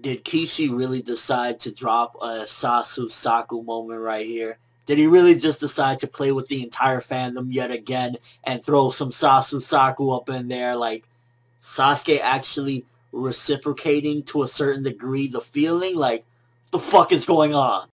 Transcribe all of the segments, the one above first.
Did Kishi really decide to drop a SasuSaku moment right here? Did he really just decide to play with the entire fandom yet again and throw some SasuSaku up in there? Like, Sasuke actually reciprocating to a certain degree the feeling? Like, what the fuck is going on?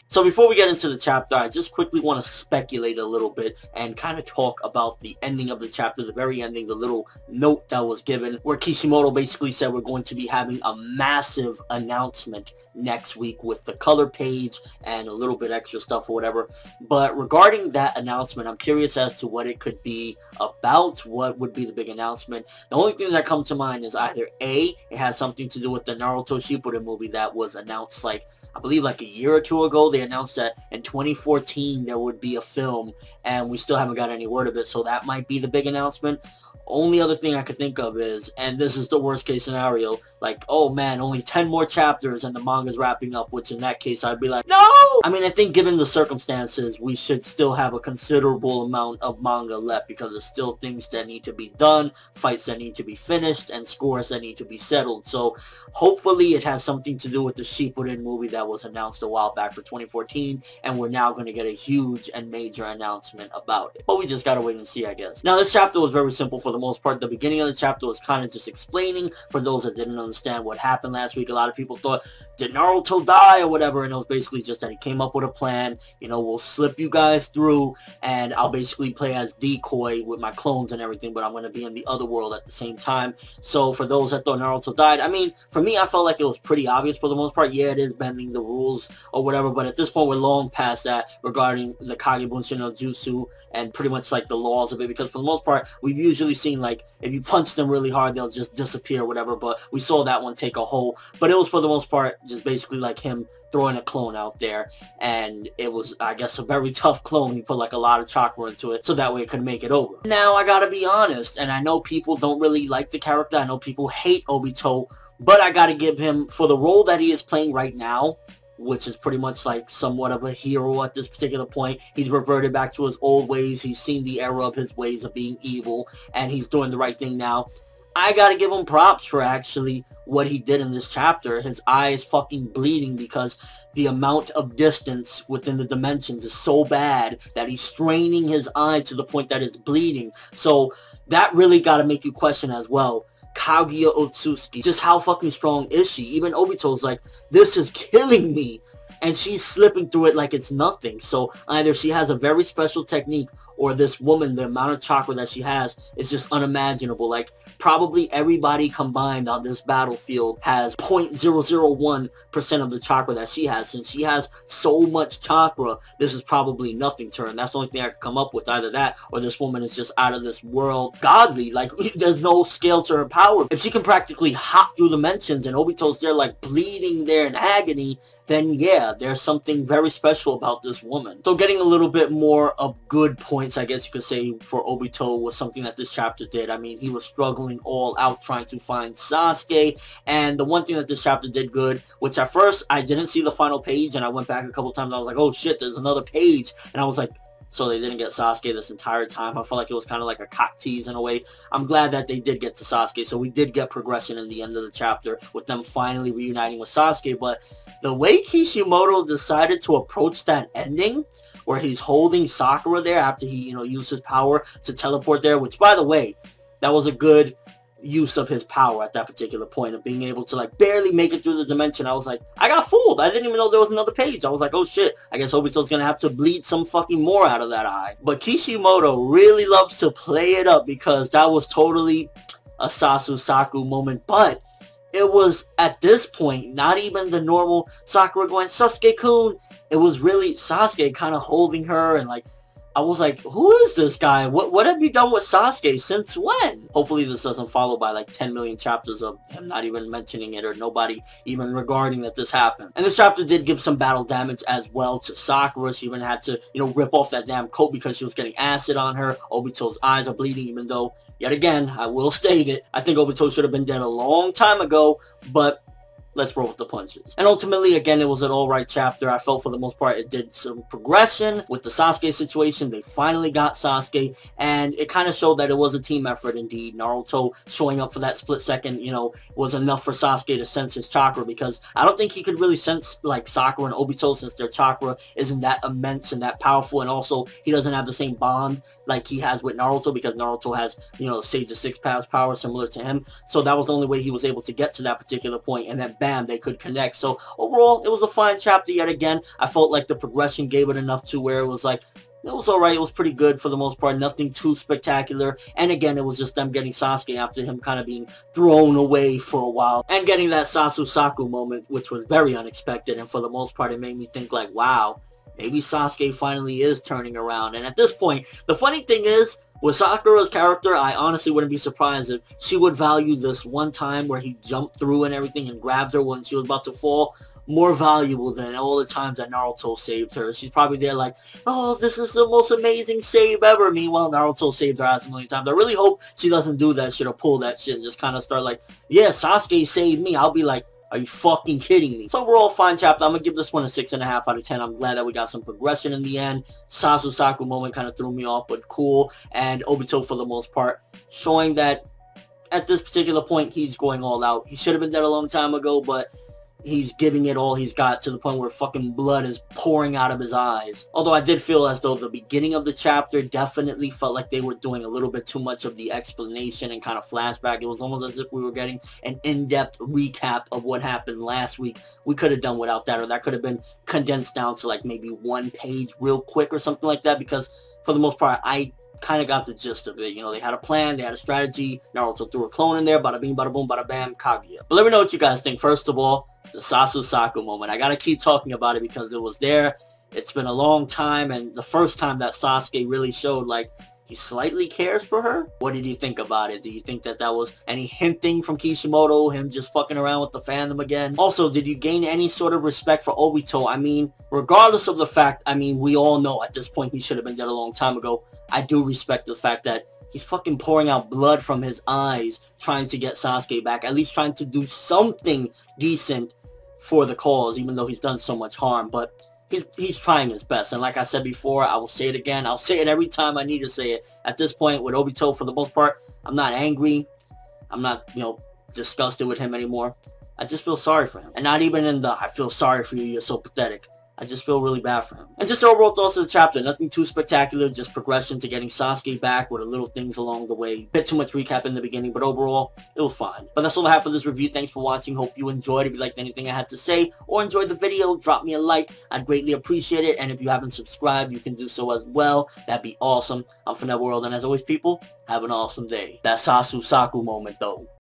So before we get into the chapter, I just quickly want to speculate a little bit and kind of talk about the ending of the chapter, the very ending, the little note that was given, where Kishimoto basically said we're going to be having a massive announcement next week with the color page and a little bit extra stuff or whatever. But regarding that announcement, I'm curious as to what it could be about, what would be the big announcement. The only thing that comes to mind is either A, it has something to do with the Naruto Shippuden movie that was announced like, I believe like a year or two ago. They announced that in 2014 there would be a film, and we still haven't got any word of it, so that might be the big announcement. Only other thing I could think of is, and this is the worst case scenario, like, oh man, only 10 more chapters and the manga's wrapping up, which in that case I'd be like, no! I mean, I think given the circumstances, we should still have a considerable amount of manga left because there's still things that need to be done, fights that need to be finished, and scores that need to be settled. So hopefully it has something to do with the Shippuden movie that was announced a while back for 2014, and we're now going to get a huge and major announcement about it. But we just gotta wait and see, I guess. Now, this chapter was very simple for the most part. The beginning of the chapter was kind of just explaining for those that didn't understand what happened last week. A lot of people thought, did Naruto die or whatever? And it was basically just that he came up with a plan. You know, we'll slip you guys through and I'll basically play as decoy with my clones and everything, but I'm going to be in the other world at the same time. So for those that thought Naruto died, I mean, for me, I felt like it was pretty obvious for the most part. Yeah, it is bending the rules or whatever, but at this point, we're long past that regarding the Kagebunshin no Jutsu and pretty much like the laws of it, because for the most part, we've usually seen like if you punch them really hard, they'll just disappear or whatever, but we saw that one take a hole. But it was for the most part just basically like him throwing a clone out there, and it was, I guess, a very tough clone. He put like a lot of chakra into it so that way it could make it over. Now, I gotta be honest, and I know people don't really like the character, I know people hate Obito, but I gotta give him, for the role that he is playing right now, which is pretty much like somewhat of a hero at this particular point. He's reverted back to his old ways. He's seen the error of his ways of being evil, and he's doing the right thing now. I gotta give him props for actually what he did in this chapter. His eye is fucking bleeding because the amount of distance within the dimensions is so bad that he's straining his eye to the point that it's bleeding. So that really gotta make you question as well. Kaguya Otsutsuki, just how fucking strong is she? Even Obito's like, this is killing me, and she's slipping through it like it's nothing. So either she has a very special technique, or this woman, the amount of chakra that she has is just unimaginable. Like, probably everybody combined on this battlefield has 0.001% of the chakra that she has. Since she has so much chakra, this is probably nothing to her, and that's the only thing I could come up with. Either that, or this woman is just out of this world godly. Like, there's no scale to her power. If she can practically hop through dimensions and Obito's there like bleeding there in agony, then yeah, there's something very special about this woman. So getting a little bit more of good points, I guess you could say, for Obito was something that this chapter did. I mean, he was struggling all out trying to find Sasuke, and the one thing that this chapter did good, which at first I didn't see the final page, and I went back a couple times, I was like, oh shit, there's another page, and I was like, so they didn't get Sasuke this entire time. I felt like it was kind of like a cock tease in a way. I'm glad that they did get to Sasuke, so we did get progression in the end of the chapter with them finally reuniting with Sasuke. But the way Kishimoto decided to approach that ending, where he's holding Sakura there after he, you know, used his power to teleport there, which, by the way, that was a good use of his power at that particular point of being able to like barely make it through the dimension. I was like, I got fooled. I didn't even know there was another page. I was like, oh shit, I guess Obito's gonna have to bleed some fucking more out of that eye. But Kishimoto really loves to play it up because that was totally a SasuSaku moment, but it was at this point not even the normal Sakura going, Sasuke-kun. It was really Sasuke kind of holding her, and like, I was like, who is this guy? What have you done with Sasuke? Since when? Hopefully this doesn't follow by like 10 million chapters of him not even mentioning it or nobody even regarding that this happened. And this chapter did give some battle damage as well to Sakura. She even had to, you know, rip off that damn coat because she was getting acid on her. Obito's eyes are bleeding, even though, yet again, I will state it, I think Obito should have been dead a long time ago, but let's roll with the punches. And ultimately, again, it was an alright chapter. I felt for the most part it did some progression with the Sasuke situation. They finally got Sasuke, and it kind of showed that it was a team effort indeed. Naruto showing up for that split second, you know, was enough for Sasuke to sense his chakra, because I don't think he could really sense like Sakura and Obito, since their chakra isn't that immense and that powerful, and also he doesn't have the same bond like he has with Naruto, because Naruto has, you know, Sage of Six Paths power similar to him. So that was the only way he was able to get to that particular point, and then bam, they could connect. So overall, it was a fine chapter yet again. I felt like the progression gave it enough to where it was like, it was alright, it was pretty good for the most part, nothing too spectacular. And again, it was just them getting Sasuke after him kind of being thrown away for a while, and getting that SasuSaku moment, which was very unexpected, and for the most part, it made me think like, wow, maybe Sasuke finally is turning around. And at this point, the funny thing is, with Sakura's character, I honestly wouldn't be surprised if she would value this one time where he jumped through and everything and grabbed her when she was about to fall more valuable than all the times that Naruto saved her. She's probably there like, oh, this is the most amazing save ever. Meanwhile, Naruto saved her ass a million times. I really hope she doesn't do that shit or pull that shit and just kind of start like, yeah, Sasuke saved me. I'll be like, are you fucking kidding me? So overall, fine chapter. I'm going to give this one a 6.5 out of 10. I'm glad that we got some progression in the end. SasuSaku moment kind of threw me off, but cool. And Obito, for the most part, showing that at this particular point, he's going all out. He should have been dead a long time ago, but he's giving it all he's got to the point where fucking blood is pouring out of his eyes. Although I did feel as though the beginning of the chapter definitely felt like they were doing a little bit too much of the explanation and kind of flashback. It was almost as if we were getting an in-depth recap of what happened last week. We could have done without that, or that could have been condensed down to like maybe one page real quick or something like that, because for the most part, I kind of got the gist of it. You know, they had a plan, they had a strategy. Naruto threw a clone in there, bada bing, bada boom, bada bam, Kaguya. But let me know what you guys think. First of all, the SasuSaku moment. I gotta keep talking about it because it was there. It's been a long time, and the first time that Sasuke really showed like he slightly cares for her. What did you think about it? Do you think that that was any hinting from Kishimoto, him just fucking around with the fandom again? Also, did you gain any sort of respect for Obito? I mean, regardless of the fact, I mean, we all know at this point he should have been dead a long time ago. I do respect the fact that he's fucking pouring out blood from his eyes trying to get Sasuke back, at least trying to do something decent for the cause, even though he's done so much harm. But he's trying his best, and like I said before, I will say it again, I'll say it every time I need to say it. At this point with Obito, for the most part, I'm not angry, I'm not, you know, disgusted with him anymore. I just feel sorry for him, and not even in the I feel sorry for you, you're so pathetic. I just feel really bad for him. And just overall thoughts of the chapter, nothing too spectacular, just progression to getting Sasuke back with a little things along the way. Bit too much recap in the beginning, but overall, it was fine. But that's all I have for this review. Thanks for watching. Hope you enjoyed. If you liked anything I had to say or enjoyed the video, drop me a like. I'd greatly appreciate it. And if you haven't subscribed, you can do so as well. That'd be awesome. I'm ForneverWorld, and as always, people, have an awesome day. That SasuSaku moment, though.